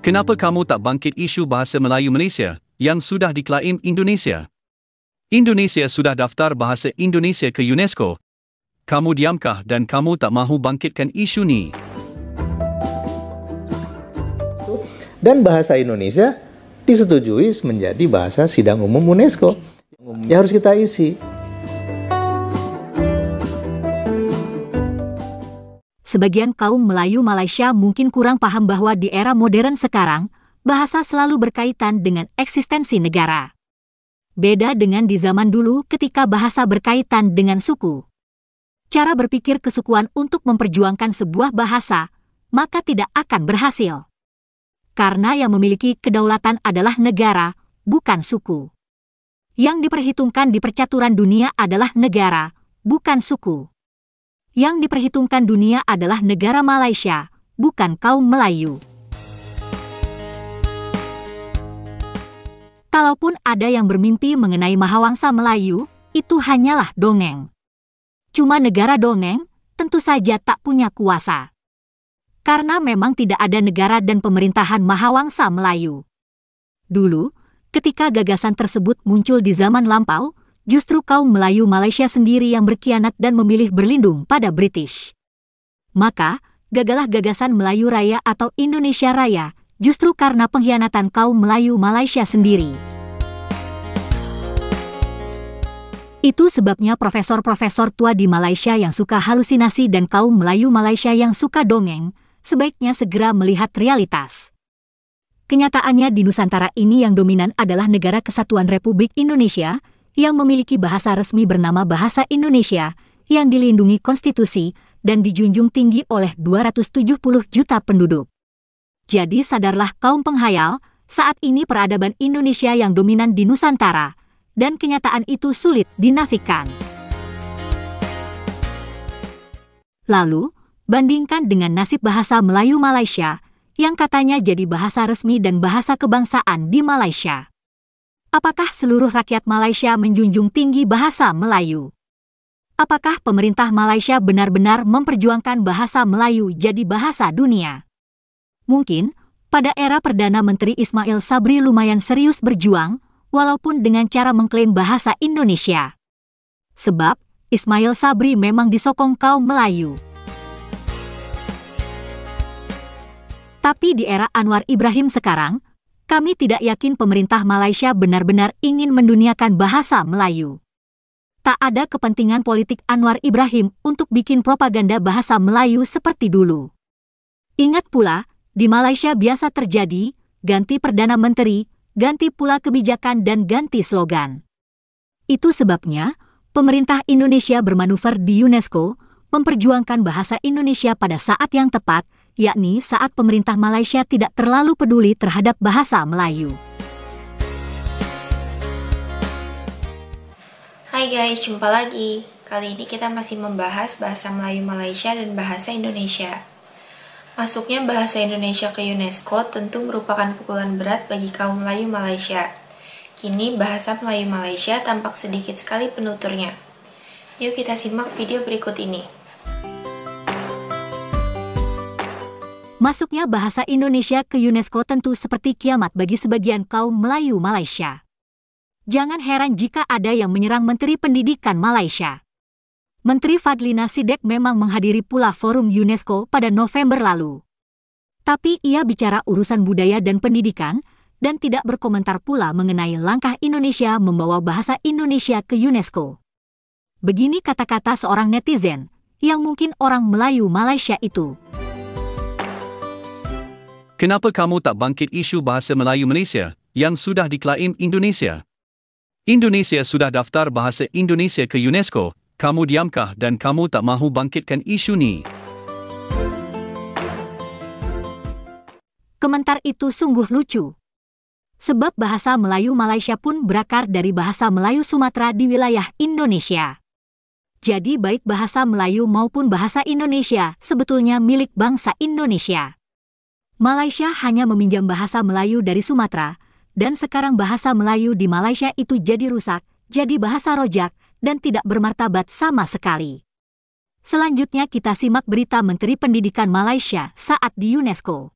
Kenapa kamu tak bangkit isu bahasa Melayu Malaysia yang sudah diklaim Indonesia? Indonesia sudah daftar bahasa Indonesia ke UNESCO. Kamu diamkah dan kamu tak mahu bangkitkan isu ni? Dan bahasa Indonesia disetujui menjadi bahasa sidang umum UNESCO. Ya harus kita isi. Sebagian kaum Melayu Malaysia mungkin kurang paham bahwa di era modern sekarang, bahasa selalu berkaitan dengan eksistensi negara. Beda dengan di zaman dulu ketika bahasa berkaitan dengan suku. Cara berpikir kesukuan untuk memperjuangkan sebuah bahasa, maka tidak akan berhasil. Karena yang memiliki kedaulatan adalah negara, bukan suku. Yang diperhitungkan di percaturan dunia adalah negara, bukan suku. Yang diperhitungkan dunia adalah negara Malaysia, bukan kaum Melayu. Kalaupun ada yang bermimpi mengenai Mahawangsa Melayu, itu hanyalah dongeng. Cuma negara dongeng, tentu saja tak punya kuasa. Karena memang tidak ada negara dan pemerintahan Mahawangsa Melayu. Dulu, ketika gagasan tersebut muncul di zaman lampau, justru kaum Melayu Malaysia sendiri yang berkhianat dan memilih berlindung pada British. Maka, gagalah gagasan Melayu Raya atau Indonesia Raya, justru karena pengkhianatan kaum Melayu Malaysia sendiri. Itu sebabnya profesor-profesor tua di Malaysia yang suka halusinasi dan kaum Melayu Malaysia yang suka dongeng, sebaiknya segera melihat realitas. Kenyataannya di Nusantara ini yang dominan adalah Negara Kesatuan Republik Indonesia, yang memiliki bahasa resmi bernama Bahasa Indonesia, yang dilindungi konstitusi dan dijunjung tinggi oleh 270 juta penduduk. Jadi sadarlah kaum penghayal, saat ini peradaban Indonesia yang dominan di Nusantara, dan kenyataan itu sulit dinafikan. Lalu, bandingkan dengan nasib bahasa Melayu Malaysia, yang katanya jadi bahasa resmi dan bahasa kebangsaan di Malaysia. Apakah seluruh rakyat Malaysia menjunjung tinggi bahasa Melayu? Apakah pemerintah Malaysia benar-benar memperjuangkan bahasa Melayu jadi bahasa dunia? Mungkin, pada era Perdana Menteri Ismail Sabri lumayan serius berjuang, walaupun dengan cara mengklaim bahasa Indonesia. Sebab, Ismail Sabri memang disokong kaum Melayu. Tapi di era Anwar Ibrahim sekarang, kami tidak yakin pemerintah Malaysia benar-benar ingin menduniakan bahasa Melayu. Tak ada kepentingan politik Anwar Ibrahim untuk bikin propaganda bahasa Melayu seperti dulu. Ingat pula, di Malaysia biasa terjadi, ganti Perdana Menteri, ganti pula kebijakan dan ganti slogan. Itu sebabnya, pemerintah Indonesia bermanuver di UNESCO, memperjuangkan bahasa Indonesia pada saat yang tepat, yakni saat pemerintah Malaysia tidak terlalu peduli terhadap bahasa Melayu. Hai guys, jumpa lagi. Kali ini kita masih membahas bahasa Melayu Malaysia dan bahasa Indonesia. Masuknya bahasa Indonesia ke UNESCO tentu merupakan pukulan berat bagi kaum Melayu Malaysia. Kini bahasa Melayu Malaysia tampak sedikit sekali penuturnya. Yuk kita simak video berikut ini. Masuknya bahasa Indonesia ke UNESCO tentu seperti kiamat bagi sebagian kaum Melayu Malaysia. Jangan heran jika ada yang menyerang Menteri Pendidikan Malaysia. Menteri Fadlina Sidek memang menghadiri pula forum UNESCO pada November lalu. Tapi ia bicara urusan budaya dan pendidikan, dan tidak berkomentar pula mengenai langkah Indonesia membawa bahasa Indonesia ke UNESCO. Begini kata-kata seorang netizen, yang mungkin orang Melayu Malaysia itu. Kenapa kamu tak bangkit isu bahasa Melayu Malaysia yang sudah diklaim Indonesia? Indonesia sudah daftar bahasa Indonesia ke UNESCO, kamu diamkah dan kamu tak mahu bangkitkan isu ni? Komentar itu sungguh lucu. Sebab bahasa Melayu Malaysia pun berakar dari bahasa Melayu Sumatera di wilayah Indonesia. Jadi baik bahasa Melayu maupun bahasa Indonesia sebetulnya milik bangsa Indonesia. Malaysia hanya meminjam bahasa Melayu dari Sumatera, dan sekarang bahasa Melayu di Malaysia itu jadi rusak, jadi bahasa rojak, dan tidak bermartabat sama sekali. Selanjutnya kita simak berita Menteri Pendidikan Malaysia saat di UNESCO.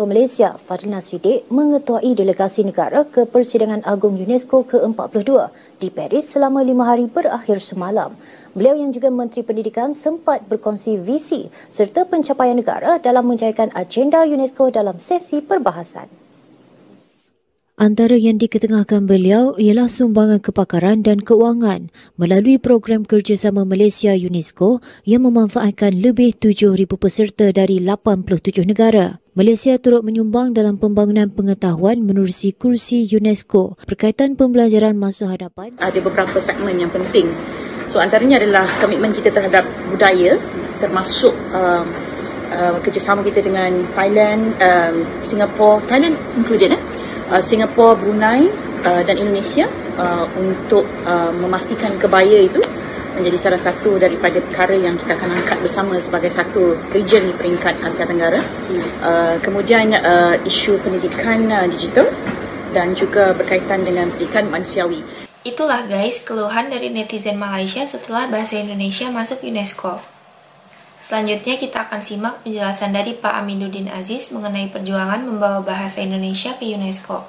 Malaysia, Fadlina Siddiq mengetuai delegasi negara ke Persidangan Agung UNESCO ke-42 di Paris selama 5 hari berakhir semalam. Beliau yang juga Menteri Pendidikan sempat berkongsi visi serta pencapaian negara dalam menjayakan agenda UNESCO dalam sesi perbahasan. Antara yang diketengahkan beliau ialah sumbangan kepakaran dan keuangan melalui program kerjasama Malaysia UNESCO yang memanfaatkan lebih 7,000 peserta dari 87 negara. Malaysia turut menyumbang dalam pembangunan pengetahuan menerusi kursi UNESCO berkaitan pembelajaran masa hadapan. Ada beberapa segmen yang penting. So antaranya adalah komitmen kita terhadap budaya, termasuk kerjasama kita dengan Thailand, Singapore, Thailand included, Singapura, Brunei dan Indonesia untuk memastikan kebaya itu menjadi salah satu daripada perkara yang kita akan angkat bersama sebagai satu region di peringkat Asia Tenggara. Kemudian isu pendidikan digital dan juga berkaitan dengan pendidikan manusiawi. Itulah guys keluhan dari netizen Malaysia setelah bahasa Indonesia masuk UNESCO. Selanjutnya kita akan simak penjelasan dari Pak Aminuddin Aziz mengenai perjuangan membawa bahasa Indonesia ke UNESCO.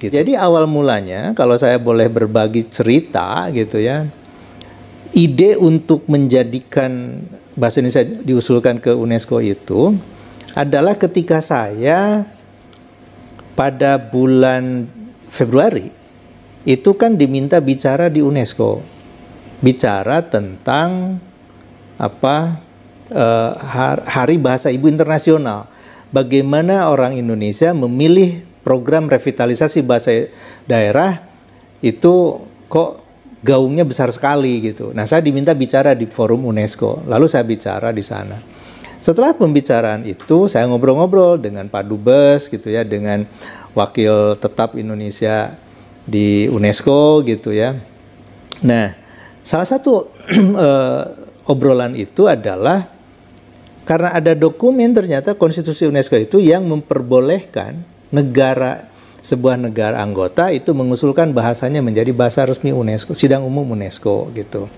Jadi awal mulanya kalau saya boleh berbagi cerita gitu ya, ide untuk menjadikan bahasa Indonesia diusulkan ke UNESCO itu adalah ketika saya pada bulan Februari itu kan diminta bicara di UNESCO, bicara tentang Hari Bahasa Ibu Internasional. Bagaimana orang Indonesia memilih program revitalisasi bahasa daerah itu kok gaungnya besar sekali gitu. Nah, saya diminta bicara di forum UNESCO. Lalu saya bicara di sana. Setelah pembicaraan itu, saya ngobrol-ngobrol dengan Pak Dubes gitu ya, dengan wakil tetap Indonesia di UNESCO gitu ya. Nah, salah satu obrolan itu adalah karena ada dokumen ternyata konstitusi UNESCO itu yang memperbolehkan sebuah negara anggota itu mengusulkan bahasanya menjadi bahasa resmi UNESCO, sidang umum UNESCO gitu.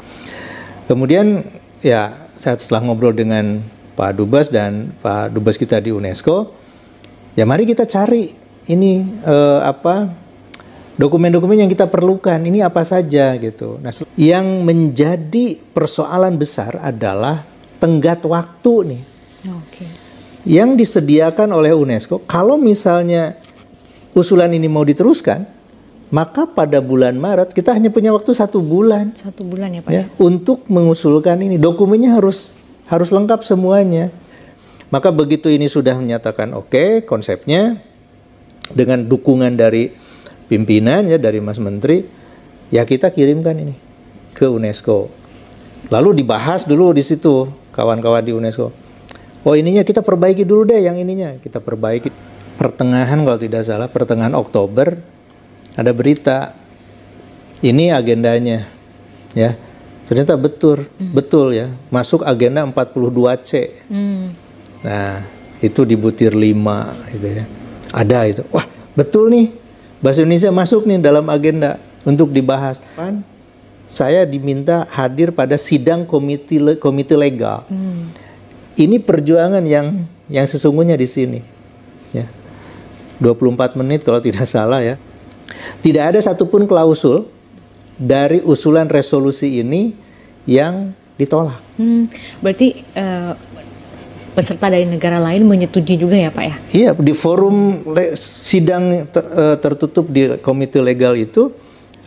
Kemudian ya saya setelah ngobrol dengan Pak Dubes dan Pak Dubes kita di UNESCO, ya mari kita cari ini dokumen-dokumen yang kita perlukan, ini apa saja gitu. Nah, yang menjadi persoalan besar adalah tenggat waktu nih. Yang disediakan oleh UNESCO, kalau misalnya usulan ini mau diteruskan, maka pada bulan Maret kita hanya punya waktu 1 bulan. 1 bulan ya Pak? Ya, untuk mengusulkan ini. Dokumennya harus lengkap semuanya. Maka begitu ini sudah menyatakan oke, konsepnya dengan dukungan dari pimpinan ya, dari Mas Menteri, ya kita kirimkan ini ke UNESCO. Lalu dibahas dulu di situ kawan-kawan di UNESCO. Oh ininya kita perbaiki dulu deh, yang ininya kita perbaiki. Pertengahan kalau tidak salah, pertengahan Oktober ada berita. Ini agendanya, ya ternyata betul ya, masuk agenda 42C. Nah itu di butir 5 gitu ya. Ada itu, wah betul nih, bahasa Indonesia masuk nih dalam agenda untuk dibahas. Saya diminta hadir pada sidang komite legal. Ini perjuangan yang sesungguhnya di sini. Ya. 24 menit kalau tidak salah ya. Tidak ada satupun klausul dari usulan resolusi ini yang ditolak. Berarti peserta dari negara lain menyetujui juga ya Pak ya? Iya, di forum sidang tertutup di komite legal itu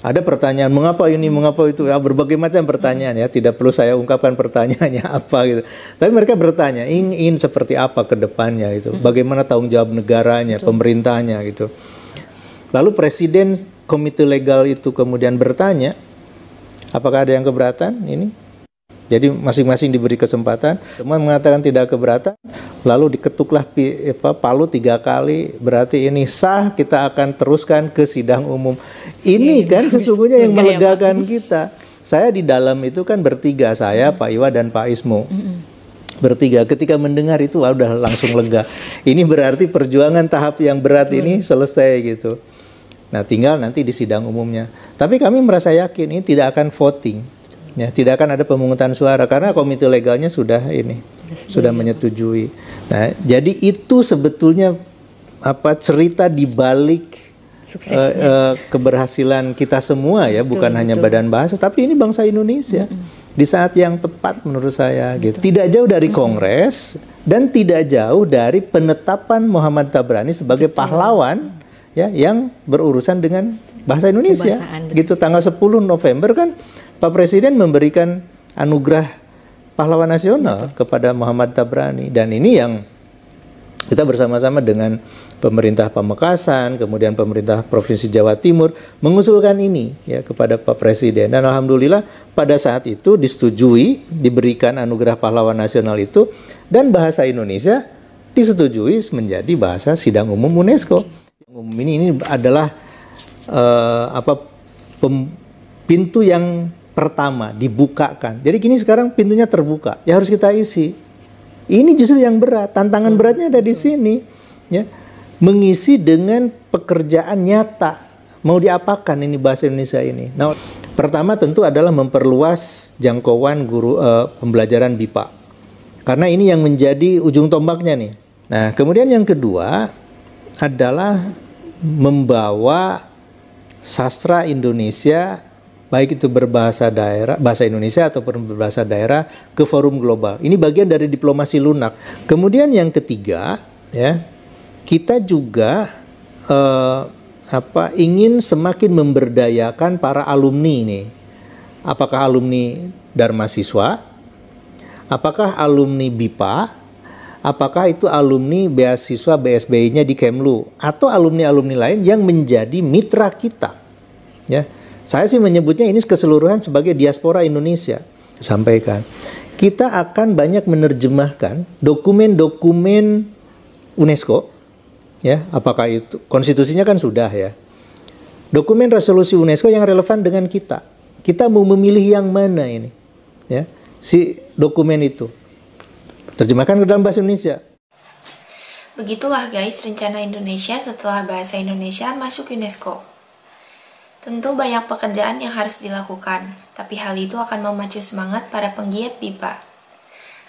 ada pertanyaan, mengapa ini, mengapa itu, ya, berbagai macam pertanyaan ya, tidak perlu saya ungkapkan pertanyaannya apa gitu. Tapi mereka bertanya, ini seperti apa ke depannya gitu, bagaimana tanggung jawab negaranya, pemerintahnya gitu. Lalu presiden komite legal itu kemudian bertanya, apakah ada yang keberatan ini? Jadi masing-masing diberi kesempatan, teman mengatakan tidak keberatan, lalu diketuklah palu 3 kali, berarti ini sah, kita akan teruskan ke sidang umum. Ini kan sesungguhnya yang melegakan kita. Saya di dalam itu kan bertiga, saya, Pak Iwa dan Pak Ismo. Bertiga, ketika mendengar itu udah langsung lega. Ini berarti perjuangan tahap yang berat ini selesai gitu. Nah, tinggal nanti di sidang umumnya. Tapi kami merasa yakin ini tidak akan voting, ya, tidak akan ada pemungutan suara karena komite legalnya sudah menyetujui. Nah, jadi itu sebetulnya cerita di balik keberhasilan kita semua ya, bukan hanya Badan Bahasa, tapi ini bangsa Indonesia di saat yang tepat menurut saya gitu. Tidak jauh dari Kongres dan tidak jauh dari penetapan Muhammad Tabrani sebagai pahlawan ya yang berurusan dengan bahasa Indonesia. Gitu, tanggal 10 November kan Pak Presiden memberikan anugerah pahlawan nasional kepada Muhammad Tabrani, dan ini yang kita bersama-sama dengan pemerintah Pamekasan, kemudian pemerintah Provinsi Jawa Timur mengusulkan ini ya kepada Pak Presiden, dan alhamdulillah pada saat itu disetujui, diberikan anugerah pahlawan nasional itu, dan bahasa Indonesia disetujui menjadi bahasa sidang umum UNESCO. Ini adalah pintu yang pertama dibukakan. Jadi kini sekarang pintunya terbuka, ya harus kita isi. Ini justru yang berat, tantangan beratnya ada di sini, ya, mengisi dengan pekerjaan nyata. Mau diapakan ini bahasa Indonesia ini? Nah, pertama tentu adalah memperluas jangkauan guru pembelajaran BIPA, karena ini yang menjadi ujung tombaknya nih. Nah, kemudian yang kedua adalah membawa sastra Indonesia, baik itu berbahasa daerah, bahasa Indonesia ataupun berbahasa daerah, ke forum global. Ini bagian dari diplomasi lunak. Kemudian yang ketiga, ya, kita juga ingin semakin memberdayakan para alumni ini. Apakah alumni Dharma Siswa? Apakah alumni BIPA? Apakah itu alumni beasiswa BSBI-nya di Kemlu? Atau alumni-alumni lain yang menjadi mitra kita? Ya. Saya sih menyebutnya ini keseluruhan sebagai diaspora Indonesia. Sampaikan, kita akan banyak menerjemahkan dokumen-dokumen UNESCO, ya, apakah itu konstitusinya kan sudah ya. Dokumen resolusi UNESCO yang relevan dengan kita. Kita mau memilih yang mana ini, ya, si dokumen itu. Terjemahkan ke dalam bahasa Indonesia. Begitulah guys rencana Indonesia setelah bahasa Indonesia masuk UNESCO. Tentu banyak pekerjaan yang harus dilakukan, tapi hal itu akan memacu semangat para penggiat BIPA.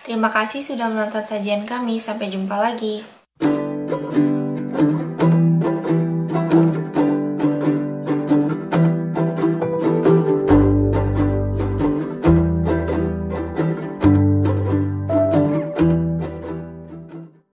Terima kasih sudah menonton sajian kami, sampai jumpa lagi.